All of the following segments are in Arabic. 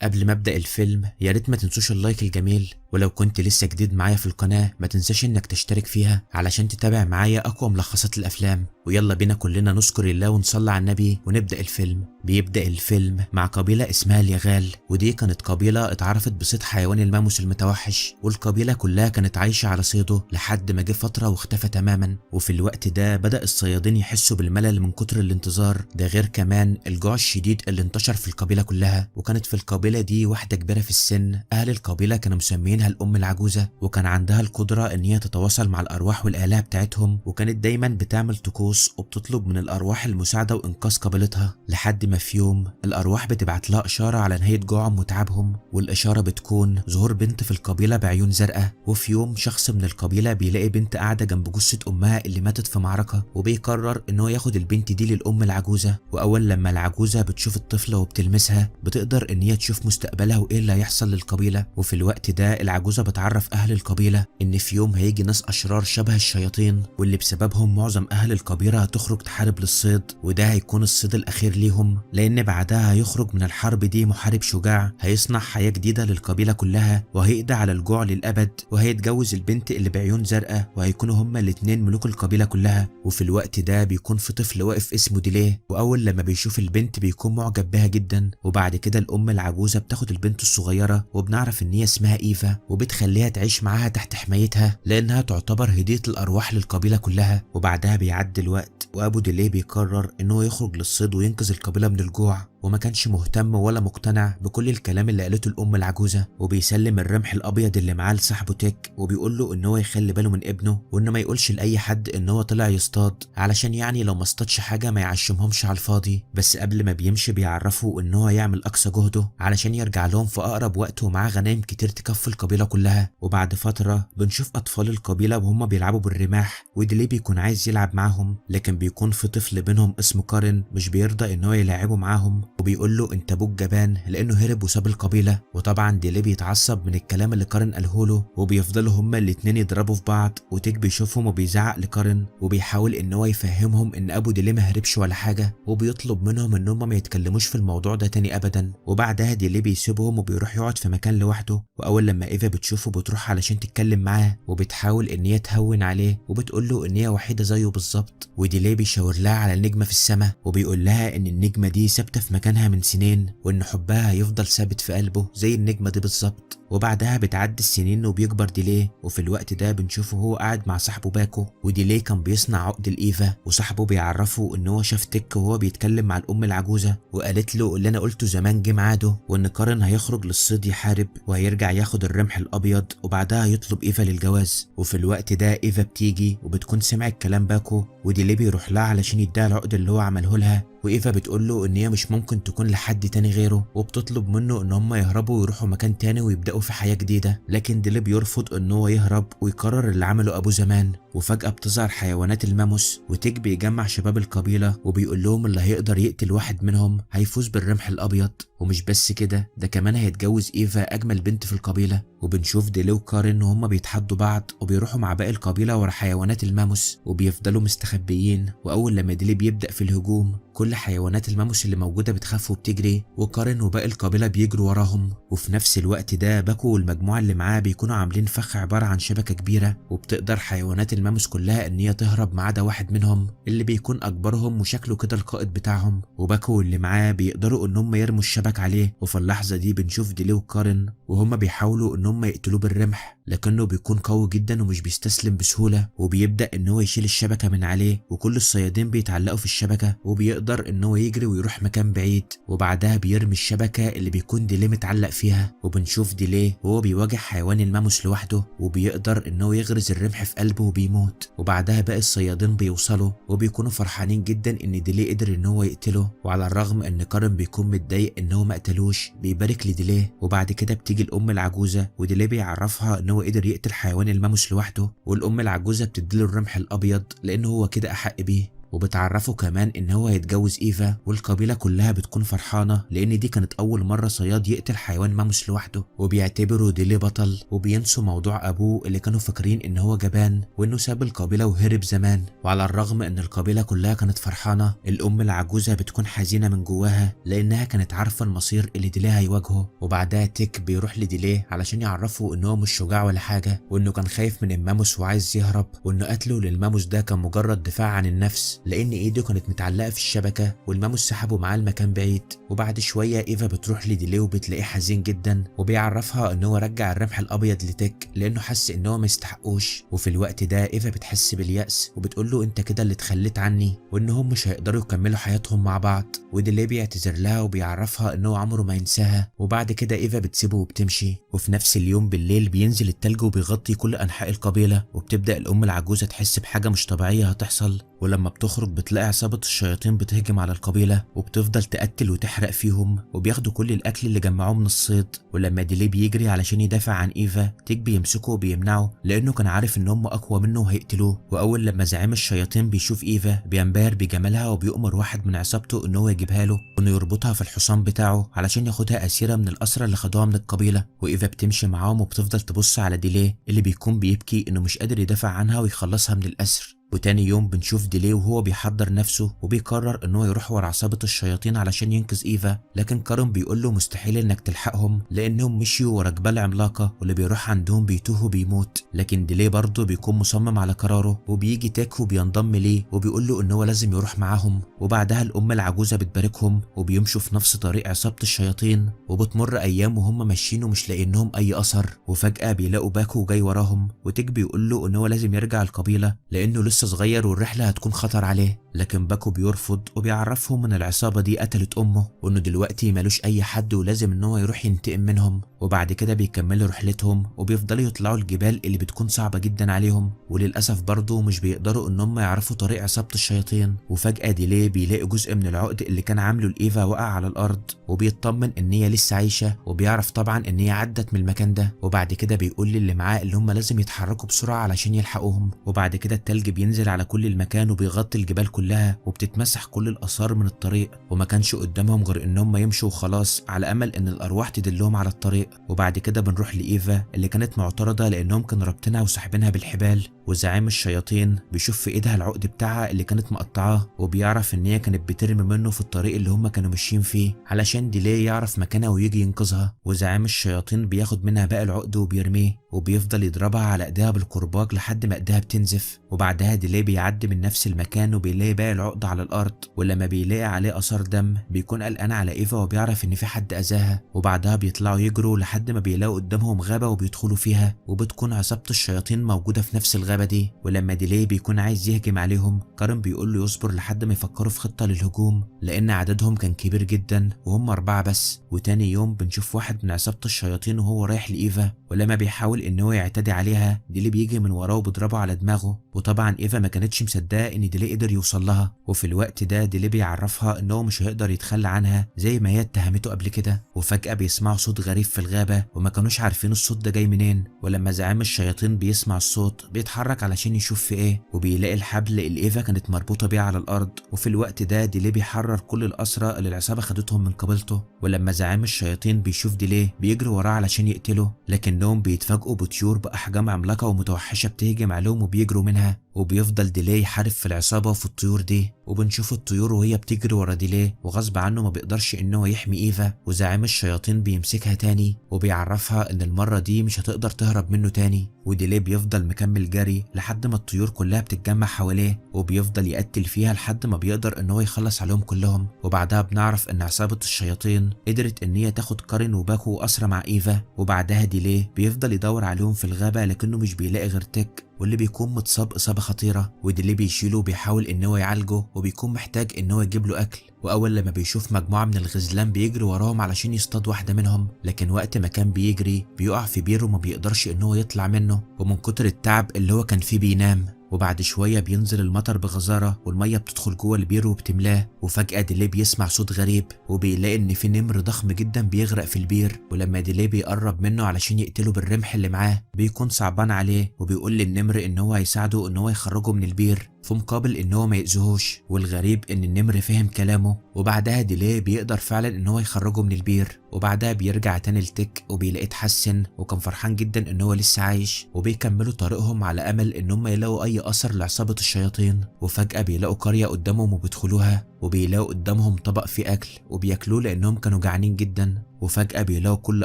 قبل ما ابدأ الفيلم يا ريت ما تنسوش اللايك الجميل، ولو كنت لسه جديد معايا في القناة ما تنساش انك تشترك فيها علشان تتابع معايا اقوى ملخصات الافلام. ويلا بينا كلنا نذكر الله ونصلي على النبي ونبدأ الفيلم. بيبدأ الفيلم مع قبيلة اسمها اليغال، ودي كانت قبيلة اتعرفت بصيد حيوان الماموس المتوحش، والقبيلة كلها كانت عايشة على صيده لحد ما جه فترة واختفى تماما. وفي الوقت ده بدأ الصيادين يحسوا بالملل من كتر الانتظار ده، غير كمان الجوع الشديد اللي انتشر في القبيلة كلها. وكانت في القبيلة دي واحدة كبيرة في السن، اهل القبيلة كانوا مسمينها الام العجوزة، وكان عندها القدرة ان هي تتواصل مع الارواح والآلهة بتاعتهم، وكانت دايما بتعمل طقوس وبتطلب من الارواح المساعدة وانقاذ قبيلتها. لحد ما في يوم الارواح بتبعت لها اشارة على نهاية جوعهم وتعبهم، والاشارة بتكون ظهور بنت في القبيلة بعيون زرقاء. وفي يوم شخص من القبيلة بيلاقي بنت قاعدة جنب جثة امها اللي ماتت في معركة، وبيقرر ان هو ياخد البنت دي للام العجوزة. واول لما العجوزة بتشوف الطفلة وبتلمسها بتقدر ان هي تشوف مستقبلها وايه اللي هيحصل للقبيلة. وفي الوقت ده العجوزة بتعرف اهل القبيلة ان في يوم هيجي ناس اشرار شبه الشياطين، واللي بسببهم معظم اهل القبيلة هتخرج تحارب للصيد، وده هيكون الصيد الاخير ليهم، لان بعدها هيخرج من الحرب دي محارب شجاع هيصنع حياة جديدة للقبيلة كلها، وهيقضي على الجوع للابد، وهيتجوز البنت اللي بعيون زرقاء، وهيكونوا هما الاتنين ملوك القبيلة كلها. وفي الوقت ده بيكون في طفل واقف اسمه ديليه، واول لما بيشوف البنت بيكون معجب بها جدا. وبعد كده الام العجوزة بتاخد البنت الصغيرة، وبنعرف ان هي اسمها ايفا، وبتخليها تعيش معاها تحت حمايتها لانها تعتبر هدية الارواح للقبيلة كلها. وبعدها بيعدي الوقت وابو ديليه بيقرر انه يخرج للصيد وينقذ القبيلة من الجوع، وما كانش مهتم ولا مقتنع بكل الكلام اللي قالته الام العجوزة. وبيسلم الرمح الابيض اللي معاه لصاحبه تيك، وبيقول له ان هو يخلي باله من ابنه، وانه ما يقولش لاي حد ان هو طلع يصطاد، علشان يعني لو ما اصطادش حاجه ما يعشمهمش على الفاضي. بس قبل ما بيمشي بيعرفه ان هو يعمل اقصى جهده علشان يرجع لهم في اقرب وقت ومعاه غنايم كتير تكفي القبيله كلها. وبعد فتره بنشوف اطفال القبيله وهم بيلعبوا بالرماح، وديليه بيكون عايز يلعب معاهم، لكن بيكون في طفل بينهم اسمه كارين مش بيرضى ان هو يلعبه معاهم، وبيقول له انت ابوك جبان لانه هرب وساب القبيله. وطبعا ديليه بيتعصب من الكلام اللي كارين قاله له، وبيفضلوا هما الاتنين يضربوا في بعض، وتيك بيشوفهم وبيزعق لكارين، وبيحاول ان هو يفهمهم ان ابو ديليه ما هربش ولا حاجه، وبيطلب منهم ان هما ما يتكلموش في الموضوع ده تاني ابدا. وبعدها ديليه بيسيبهم وبيروح يقعد في مكان لوحده، واول لما ايفا بتشوفه بتروح علشان تتكلم معاه، وبتحاول ان هي تهون عليه، وبتقول له ان هي وحيده زيه بالظبط. وديليه بيشاور لها على النجمه في السماء، وبيقول لها ان النجمه دي ثابته في مكانها من سنين، وان حبها هيفضل ثابت في قلبه زي النجمه دي بالظبط. وبعدها بتعدي السنين وبيكبر ديليه، وفي الوقت ده بنشوفه هو قاعد مع صاحبه باكو، وديليه كان بيصنع عقد لإيفا، وصاحبه بيعرفه ان هو شاف تيك وهو بيتكلم مع الام العجوزه، وقالت له اللي انا قلته زمان جه ميعاده، وان كارين هيخرج للصيد يحارب وهيرجع ياخد الرمح الابيض، وبعدها يطلب إيفا للجواز. وفي الوقت ده إيفا بتيجي وبتكون سمعت كلام باكو، وديليه بيروح لها علشان يديها العقد اللي هو عمله لها، وإيفا بتقول له ان هي مش ممكن تكون لحد تاني غيره، وبتطلب منه ان هم يهربوا ويروحوا مكان تاني ويبداوا في حياه جديده. لكن ديليه بيرفض ان هو يهرب ويكرر اللي عمله ابوه زمان. وفجاه بتظهر حيوانات الماموس، وتيك بيجمع شباب القبيله وبيقول لهم اللي هيقدر يقتل واحد منهم هيفوز بالرمح الابيض. ومش بس كده، ده كمان هيتجوز إيفا اجمل بنت في القبيله. وبنشوف ديليه وكارين وهم بيتحدوا بعض، وبيروحوا مع باقي القبيله ورا حيوانات الماموس، وبيفضلوا مستخبيين. واول لما ديليه بيبدا في الهجوم كل حيوانات الماموس اللي موجوده بتخاف وبتجري، وكارين وباقي القبيله بيجروا وراهم. وفي نفس الوقت ده باكو والمجموعه اللي معاه بيكونوا عاملين فخ عباره عن شبكه كبيره، وبتقدر حيوانات الماموس كلها ان هي تهرب ما عدا واحد منهم اللي بيكون اكبرهم وشكله كده القائد بتاعهم. وباكو واللي معاه بيقدروا ان هم يرموا الشبك عليه، وفي اللحظه دي بنشوف ديليه وكارين وهم بيحاولوا ان هم يقتلوه بالرمح، لكنه بيكون قوي جدا ومش بيستسلم بسهوله، وبيبدا ان هو يشيل الشبكه من عليه، وكل الصيادين بيتعلقوا في الشبكه، وبيقدر ان هو يجري ويروح مكان بعيد. وبعدها بيرمي الشبكه اللي بيكون ديليه متعلق فيها، وبنشوف ديليه وهو بيواجه حيوان الماموس لوحده، وبيقدر ان هو يغرز الرمح في قلبه وبيموت. وبعدها باقي الصيادين بيوصلوا وبيكونوا فرحانين جدا ان ديليه قدر ان هو يقتله، وعلى الرغم ان كارين بيكون متضايق ان هو ما قتلوش بيبارك لديليه. وبعد كده بتيجي الام العجوزه وديليه بيعرفها ان هو قدر يقتل حيوان الماموس لوحده، والام العجوزه بتديله الرمح الابيض لانه هو كده احق بيه. وبتعرفه كمان ان هو هيتجوز ايفا، والقبيله كلها بتكون فرحانه لان دي كانت اول مره صياد يقتل حيوان ماموس لوحده، وبيعتبروا ديلي بطل، وبينسوا موضوع ابوه اللي كانوا فاكرين ان هو جبان وانه ساب القبيله وهرب زمان. وعلى الرغم ان القبيله كلها كانت فرحانه، الام العجوزه بتكون حزينه من جواها لانها كانت عارفه المصير اللي ديلي هيواجهه. وبعدها تيك بيروح لديلي علشان يعرفه ان هو مش شجاع ولا حاجه، وانه كان خايف من الماموس وعايز يهرب، وانه قتله للماموس ده كان مجرد دفاع عن النفس لان ايده كانت متعلقه في الشبكه، والماموس سحبه معاه المكان بعيد. وبعد شويه ايفا بتروح لديلي وبتلاقيه حزين جدا، وبيعرفها ان هو رجع الرمح الابيض لتيك لانه حس ان هو ما يستحقوش. وفي الوقت ده ايفا بتحس باليأس وبتقول له انت كده اللي اتخليت عني، وانهم مش هيقدروا يكملوا حياتهم مع بعض. وديلي بيعتذر لها وبيعرفها ان هو عمره ما ينساها. وبعد كده ايفا بتسيبه وبتمشي. وفي نفس اليوم بالليل بينزل التلج وبيغطي كل انحاء القبيله، وبتبدا الام العجوزه تحس بحاجه مش طبيعيه هتحصل. ولما بتخرج بتلاقي عصابه الشياطين بتهجم على القبيله وبتفضل تقتل وتحرق فيهم، وبياخدوا كل الاكل اللي جمعوه من الصيد. ولما ديلي بيجري علشان يدافع عن ايفا، تيك بيمسكه وبيمنعه لانه كان عارف ان هم اقوى منه وهيقتلوه. واول لما زعيم الشياطين بيشوف ايفا بينبهر بجمالها، وبيؤمر واحد من عصابته ان هو يجيبها له وانه يربطها في الحصان بتاعه علشان ياخدها اسيره من الاسرى اللي خدوها من القبيله. وايفا بتمشي معاهم وبتفضل تبص على ديلي اللي بيكون بيبكي انه مش قادر يدافع عنها ويخلصها من الاسر. وتاني يوم بنشوف ديلي وهو بيحضر نفسه وبيقرر ان هو يروح ورا عصابة الشياطين علشان ينقذ ايفا، لكن كارن بيقول له مستحيل انك تلحقهم لانهم مشيوا ورا جبال عملاقة واللي بيروح عندهم بيتوه وبيموت. لكن ديلي برضه بيكون مصمم على قراره، وبيجي تيك وبينضم ليه وبيقول له ان هو لازم يروح معاهم. وبعدها الام العجوزة بتباركهم وبيمشوا في نفس طريق عصابة الشياطين. وبتمر ايام وهم ماشيين ومش لاقينهم اي اثر، وفجأة بيلاقوا باكو جاي وراهم، وتيك بيقول له ان هو لازم يرجع القبيلة لانه لسه صغير والرحلة هتكون خطر عليه. لكن باكو بيرفض وبيعرفهم ان العصابة دي قتلت امه، وانه دلوقتي مالوش اي حد ولازم ان هو يروح ينتقم منهم. وبعد كده بيكملوا رحلتهم وبيفضلوا يطلعوا الجبال اللي بتكون صعبة جدا عليهم، وللأسف برضه مش بيقدروا ان هم يعرفوا طريق عصابة الشياطين. وفجأة ديلي بيلاقي جزء من العقد اللي كان عامله لإيفا وقع على الارض، وبيطمن ان هي لسه عايشة، وبيعرف طبعا ان هي عدت من المكان ده. وبعد كده بيقول للي معاه اللي هم لازم يتحركوا بسرعة علشان يلحقوهم. وبعد كده التلج بينزل على كل المكان وبيغطي الجبال كلها، وبتتمسح كل الآثار من الطريق، وما كانش قدامهم غير ان هم يمشوا وخلاص على امل ان الارواح تدلهم على الطريق. وبعد كده بنروح لإيفا اللي كانت معترضة لانهم كانوا رابطينها وساحبينها بالحبال، وزعيم الشياطين بيشوف في ايدها العقد بتاعها اللي كانت مقطعاه، وبيعرف ان هي كانت بترمي منه في الطريق اللي هم كانوا ماشيين فيه علشان ديلي يعرف مكانها ويجي ينقذها. وزعيم الشياطين بياخد منها باقي العقد وبيرميه، وبيفضل يضربها على ايديها بالكرباج لحد ما ايديها بتنزف. وبعدها ديلي بيعدي من نفس المكان وبيلاقي باقي العقد على الارض، ولما بيلاقي عليه اثار دم بيكون قلقان على ايفا وبيعرف ان في حد اذاها. وبعدها بيطلعوا يجروا لحد ما بيلاقوا قدامهم غابة وبيدخلوا فيها، وبتكون عصابة الشياطين موجودة في نفس الغابة دي. ولما ديلي بيكون عايز يهجم عليهم، كارن بيقول له يصبر لحد ما يفكروا في خطة للهجوم لان عددهم كان كبير جدا وهم 4 بس. وتاني يوم بنشوف واحد من عصابة الشياطين وهو رايح لإيفا، ولما بيحاول ان هو يعتدي عليها ديلي بيجي من وراه وبيضربه على دماغه. وطبعا إيفا ما كانتش مصدقة ان ديلي قدر يوصل لها. وفي الوقت ده ديلي بيعرفها ان هو مش هيقدر يتخلى عنها زي ما هي اتهمته قبل كده. وفجأة بيسمعوا صوت غريب في الغابة وما كانوش عارفين الصوت ده جاي منين. ولما زعيم الشياطين بيسمع الصوت بيتحرك علشان يشوف في ايه، وبيلاقي الحبل اللي إيفا كانت مربوطة بيه على الارض. وفي الوقت ده ديلي بيحرر كل الأسرى اللي العصابة خدتهم من قبيلته. ولما زعيم الشياطين بيشوف ديلي بيجري وراه علشان يقتله، لكنهم بيتفاجئوا بطيور بأحجام عملاقة ومتوحشة بتهجم عليهم وبيجروا منها. وبيفضل ديلي يحارب في العصابة وفي الطيور دي، وبنشوف الطيور وهي بتجري ورا ديلي وغصب عنه ما بيقدرش انه يحمي إيفا. وزعيم الشياطين بيمسكها تاني وبيعرفها ان المرة دي مش هتقدر تهرب منه تاني. وديلي بيفضل مكمل جري لحد ما الطيور كلها بتتجمع حواليه، وبيفضل يقتل فيها لحد ما بيقدر ان هو يخلص عليهم كلهم. وبعدها بنعرف ان عصابة الشياطين قدرت ان هي تاخد كارين وباكو وأسرى مع إيفا. وبعدها ديلي بيفضل يدور عليهم في الغابة لكنه مش بيلاقي غير تيك واللي بيكون متصاب إصابة خطيرة، وديلي بيشيله وبيحاول ان هو يعالجه وبيكون محتاج ان هو يجيب له اكل. واول لما بيشوف مجموعة من الغزلان بيجري وراهم علشان يصطاد واحدة منهم، لكن وقت ما كان بيجري بيقع في بير وما بيقدرش ان هو يطلع منه، ومن كتر التعب اللي هو كان فيه بينام. وبعد شوية بينزل المطر بغزارة والمية بتدخل جوه البير وبتملاه. وفجأة ديلي بيسمع صوت غريب وبيلاقي ان في نمر ضخم جدا بيغرق في البير. ولما ديلي بيقرب منه علشان يقتله بالرمح اللي معاه بيكون صعبان عليه، وبيقول للنمر ان هو هيساعده ان هو يخرجه من البير. في مقابل ان هو ما يأذوهوش. والغريب ان النمر فهم كلامه، وبعدها ديلي بيقدر فعلا ان هو يخرجه من البير. وبعدها بيرجع تاني لتيك وبيلاقيه اتحسن وكان فرحان جدا ان هو لسه عايش، وبيكملوا طريقهم على امل ان هم يلاقوا اي اثر لعصابة الشياطين. وفجأة بيلاقوا قرية قدامهم وبيدخلوها، وبيلاقوا قدامهم طبق فيه اكل وبياكلوه لانهم كانوا جعانين جدا. وفجأة بيلاقوا كل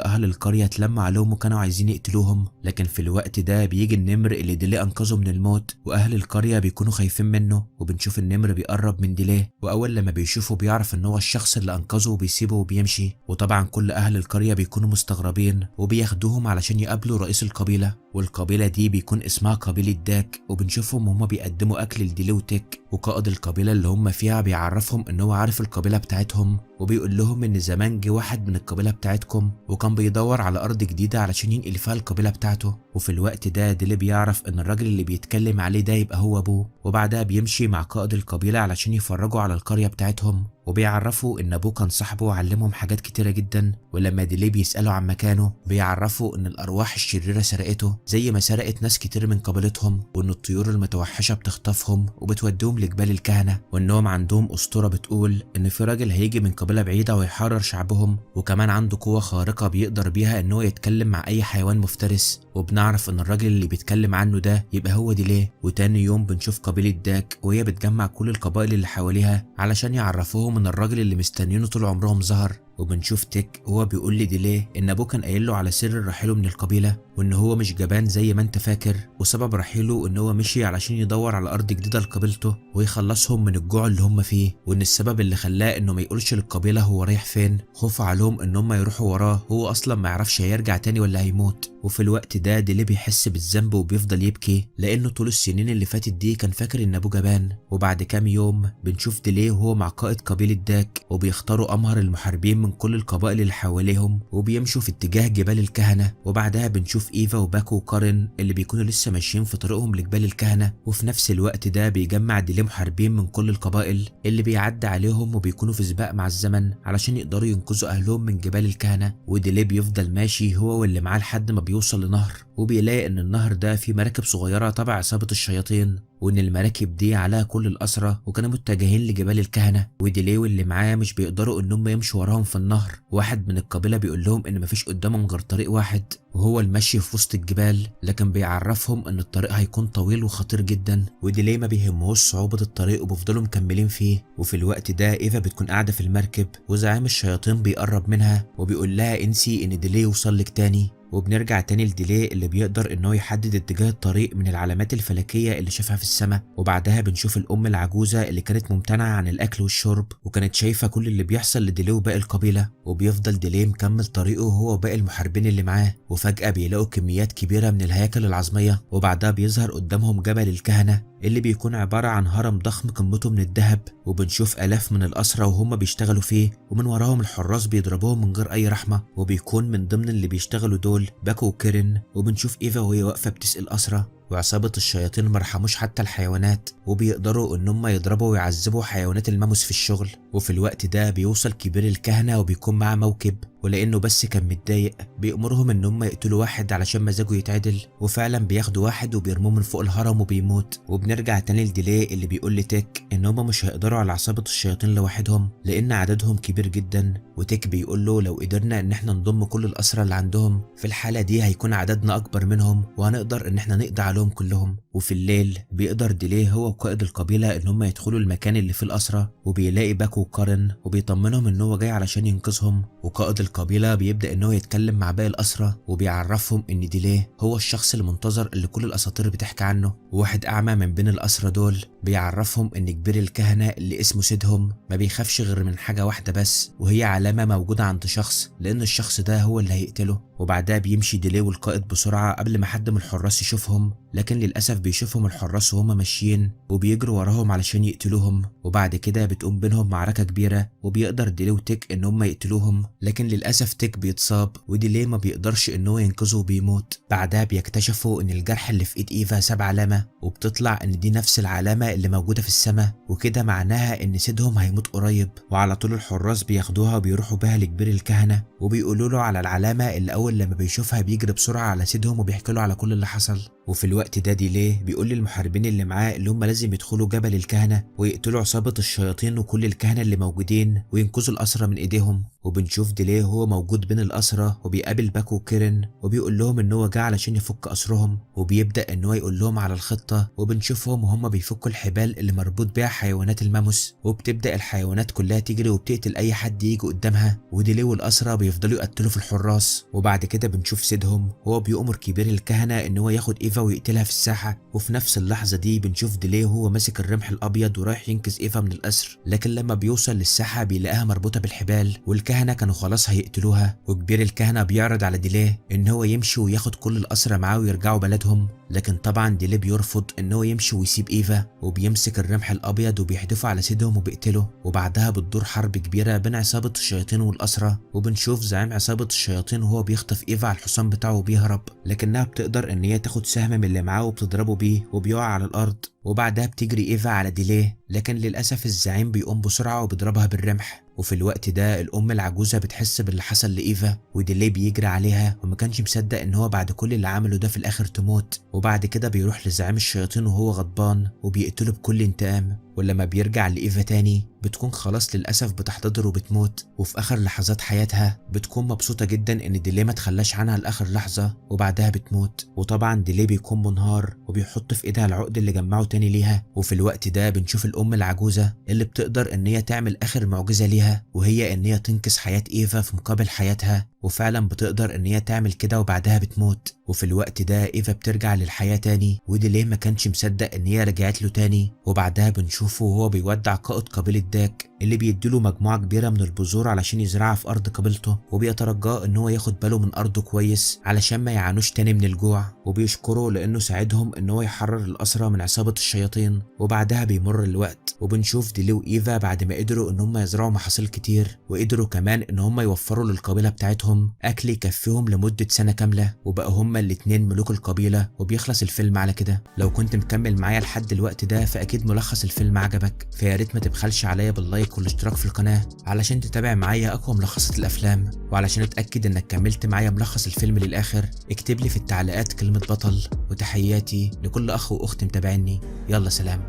اهل القرية اتلموا عليهم وكانوا عايزين يقتلوهم. لكن في الوقت ده بيجي النمر اللي ديلي انقذه من الموت، واهل القرية بيكونوا خايفين منه. وبنشوف النمر بيقرب من ديلي، واول لما بيشوفه بيعرف ان هو الشخص اللي انقذه وبيسيبه وبيمشي. وطبعا كل اهل القرية بيكونوا مستغربين وبياخدوهم علشان يقابلوا رئيس القبيلة، والقبيلة دي بيكون اسمها قبيلة داك. وبنشوفهم هما بيقدموا اكل لديلي وتيك، وقائد القبيلة اللي هم فيها بيعرفهم ان هو عارف القبيلة بتاعتهم، وبيقول لهم ان زمان جه واحد من القبيلة بتاعتكم وكان بيدور على ارض جديدة علشان ينقل فيها القبيلة بتاعته. وفي الوقت ده ديلي بيعرف ان الراجل اللي بيتكلم عليه ده يبقى هو ابوه. وبعدها بيمشي مع قائد القبيلة علشان يفرجوا على القرية بتاعتهم، وبيعرفوا ان ابوه كان صاحبه وعلمهم حاجات كتيرة جدا. ولما ديلي بيسألوا عن مكانه بيعرفوا ان الارواح الشريرة سرقته زي ما سرقت ناس كتير من قبيلتهم، وان الطيور المتوحشة بتخطفهم وبتوديهم لجبال الكهنة، وانهم عندهم اسطورة بتقول ان في راجل هيجي من قبيلة بعيدة ويحرر شعبهم، وكمان عنده قوة خارقة بيقدر بيها ان هو يتكلم مع اي حيوان مفترس. وبنعرف ان الراجل اللي بيتكلم عنه ده يبقى هو ديلي. وتاني يوم بنشوف قبيلة داك وهي بتجمع كل القبائل اللي حواليها علشان يعرفوهم ان الراجل اللي مستنيينه طول عمرهم ظهر. وبنشوف تيك وهو بيقول لديلي ان ابوه كان قايل له على سر رحيله من القبيله، وان هو مش جبان زي ما انت فاكر، وسبب رحيله ان هو مشي علشان يدور على ارض جديده لقبيلته ويخلصهم من الجوع اللي هم فيه، وان السبب اللي خلاه انه ما يقولش للقبيله هو رايح فين خوف عليهم ان هم يروحوا وراه، هو اصلا ما يعرفش هيرجع تاني ولا هيموت. وفي الوقت ده ديلي بيحس بالذنب وبيفضل يبكي لانه طول السنين اللي فاتت دي كان فاكر ان ابوه جبان. وبعد كام يوم بنشوف ديلي وهو مع قائد قبيله داك، وبيختاروا امهر المحاربين من كل القبائل اللي حواليهم وبيمشوا في اتجاه جبال الكهنه. وبعدها بنشوف ايفا وباكو وكارين اللي بيكونوا لسه ماشيين في طريقهم لجبال الكهنه. وفي نفس الوقت ده بيجمع ديلي محاربين من كل القبائل اللي بيعدي عليهم وبيكونوا في سباق مع الزمن علشان يقدروا ينقذوا اهلهم من جبال الكهنه. وديلي بيفضل ماشي هو واللي معاه لحد ما بيوصل لنهر، وبيلاقي ان النهر ده فيه مراكب صغيره تبع عصابه الشياطين، وان المراكب دي عليها كل الاسرى وكانوا متجهين لجبال الكهنه. وديلي واللي معاه مش بيقدروا انهم يمشوا وراهم في النهر. واحد من القبيله بيقول لهم ان مفيش قدامهم غير طريق واحد وهو المشي في وسط الجبال، لكن بيعرفهم ان الطريق هيكون طويل وخطير جدا. وديلي ما بيهمهوش صعوبه الطريق وبيفضلوا مكملين فيه. وفي الوقت ده ايفا بتكون قاعده في المركب وزعيم الشياطين بيقرب منها وبيقول لها انسي ان ديلي يوصل لك تاني. وبنرجع تاني لديلي اللي بيقدر انه يحدد اتجاه الطريق من العلامات الفلكيه اللي شافها في السماء. وبعدها بنشوف الام العجوزه اللي كانت ممتنعه عن الاكل والشرب وكانت شايفه كل اللي بيحصل لديلي وباقي القبيله. وبيفضل ديلي مكمل طريقه هو وباقي المحاربين اللي معاه، وفجاه بيلاقوا كميات كبيره من الهياكل العظميه، وبعدها بيظهر قدامهم جبل الكهنه اللي بيكون عبارة عن هرم ضخم قمته من الذهب. وبنشوف آلاف من الأسرى وهم بيشتغلوا فيه، ومن وراهم الحراس بيضربوهم من غير أي رحمة. وبيكون من ضمن اللي بيشتغلوا دول باكو وكيرين. وبنشوف إيفا وهي واقفة بتسأل أسرى، وعصابة الشياطين مرحموش حتى الحيوانات وبيقدروا ان هم يضربوا ويعذبوا حيوانات الماموس في الشغل. وفي الوقت ده بيوصل كبير الكهنة وبيكون معاه موكب، ولانه بس كان متضايق بيأمرهم ان هم يقتلوا واحد علشان مزاجه يتعدل، وفعلا بياخدوا واحد وبيرموه من فوق الهرم وبيموت. وبنرجع تاني لديلي اللي بيقول لتيك ان هم مش هيقدروا على عصابة الشياطين لوحدهم لان عددهم كبير جدا. وتيك بيقول له لو قدرنا ان احنا نضم كل الاسرى اللي عندهم في الحالة دي هيكون عددنا اكبر منهم وهنقدر ان احنا نقضي عليهم كلهم. وفي الليل بيقدر ديلي هو وقائد القبيلة ان هم يدخلوا المكان اللي فيه الاسرى، وبيلاقي باكو وكارين وبيطمنهم ان هو جاي علشان ينقذهم. وقائد القبيلة بيبدأ ان هو يتكلم مع باقي الاسرى وبيعرفهم ان ديلي هو الشخص المنتظر اللي كل الاساطير بتحكي عنه. وواحد اعمى من بين الاسرى دول بيعرفهم ان كبير الكهنة اللي اسمه سيدهم ما بيخافش غير من حاجة واحدة بس، وهي علامة موجودة عند شخص لان الشخص ده هو اللي هيقتله. وبعدها بيمشي ديلي والقائد بسرعة قبل ما حد من الحراس يشوفهم، لكن للأسف بيشوفهم الحراس وهم ماشيين وبيجروا وراهم علشان يقتلوهم. وبعد كده بتقوم بينهم معركة كبيرة وبيقدر ديلي وتيك ان هم يقتلوهم، لكن للأسف تيك بيتصاب وديلي ما بيقدرش ان هو ينقذه وبيموت. بعدها بيكتشفوا ان الجرح اللي في ايد ايفا ساب علامة، وبتطلع ان دي نفس العلامة اللي موجودة في السماء، وكده معناها ان سيدهم هيموت قريب. وعلى طول الحراس بياخدوها وبيروحوا بها لكبير الكهنة وبيقولوا له على العلامة اللي اول لما بيشوفها بيجري بسرعة على سيدهم وبيحكي له على كل اللي حصل. وفي الوقت الوقت ده ديليه بيقول للمحاربين اللي معاه اللي هم لازم يدخلوا جبل الكهنة ويقتلوا عصابة الشياطين وكل الكهنة اللي موجودين وينقذوا الأسرى من ايديهم. وبنشوف ديليه هو موجود بين الأسرى وبيقابل باكو وكيرن وبيقول لهم ان هو جه علشان يفك أسرهم، وبيبدأ ان هو يقول لهم على الخطة. وبنشوفهم وهم بيفكوا الحبال اللي مربوط بيها حيوانات الماموس، وبتبدأ الحيوانات كلها تجري وبتقتل اي حد يجي قدامها، وديليه والأسرى بيفضلوا يقتلوا في الحراس. وبعد كده بنشوف سيدهم هو بيأمر كبير الكهنة ان هو ياخد ايفا ويقتلها في الساحة. وفي نفس اللحظة دي بنشوف ديليه هو ماسك الرمح الابيض ورايح ينقذ ايفا من الاسر، لكن لما بيوصل للساحة بيلاقيها مربوطة بالحبال والكهنة كانوا خلاص هيقتلوها. وكبير الكهنة بيعرض على ديليه ان هو يمشي وياخد كل الاسرى معاه ويرجعوا بلدهم، لكن طبعا ديليه بيرفض ان هو يمشي ويسيب ايفا، وبيمسك الرمح الابيض وبيحدفه على سيدهم وبيقتله. وبعدها بتدور حرب كبيرة بين عصابة الشياطين والاسرى، وبنشوف زعيم عصابة الشياطين وهو بيخطف ايفا على الحصان بتاعه وبيهرب، لكنها بتقدر ان هي تاخد سهم من اللي معاه وبتضربه بيه وبيقع على الارض. وبعدها بتجري ايفا على ديليه، لكن للاسف الزعيم بيقوم بسرعة وبيضربها بالرمح. وفي الوقت ده الام العجوزة بتحس باللي حصل لايفا، وديليه بيجري عليها وما كانش مصدق ان هو بعد كل اللي عمله ده في الاخر تموت. وبعد كده بيروح لزعيم الشياطين وهو غضبان وبيقتله بكل انتقام. ولما بيرجع لإيفا تاني بتكون خلاص للأسف بتحتضر وبتموت، وفي آخر لحظات حياتها بتكون مبسوطة جدا إن ديليه ما تخلاش عنها لآخر لحظة وبعدها بتموت. وطبعا ديليه بيكون منهار وبيحط في إيدها العقد اللي جمعه تاني ليها. وفي الوقت ده بنشوف الأم العجوزة اللي بتقدر إن هي تعمل آخر معجزة ليها، وهي إن هي تنقذ حياة إيفا في مقابل حياتها، وفعلا بتقدر إن هي تعمل كده وبعدها بتموت. وفي الوقت ده إيفا بترجع للحياة تاني، وديليه ما كانش مصدق إن هي رجعت له تاني. وبعدها بنشوفه وهو بيودع قائد قبيلة داك اللي بيديله مجموعة كبيرة من البذور علشان يزرعها في أرض قبيلته، وبيترجاه إن هو ياخد باله من أرضه كويس علشان ما يعانوش تاني من الجوع، وبيشكره لأنه ساعدهم إن هو يحرر الأسرى من عصابة الشياطين. وبعدها بيمر الوقت وبنشوف ديليه وإيفا بعد ما قدروا إن هم يزرعوا محاصيل كتير، وقدروا كمان إن هم يوفروا للقبيلة بتاعتهم أكل يكفيهم لمدة سنة كاملة، وبقى هما الاتنين ملوك القبيلة. وبيخلص الفيلم على كده. لو كنت مكمل معايا لحد الوقت ده فأكيد ملخص الفيلم عجبك، فيا ريت ما تبخلش عليا باللايك والاشتراك في القناة علشان تتابع معايا أقوى ملخصات الأفلام. وعلشان أتأكد إنك كملت معايا ملخص الفيلم للآخر اكتب لي في التعليقات كلمة بطل. وتحياتي لكل أخ وأخت متابعني. يلا سلام.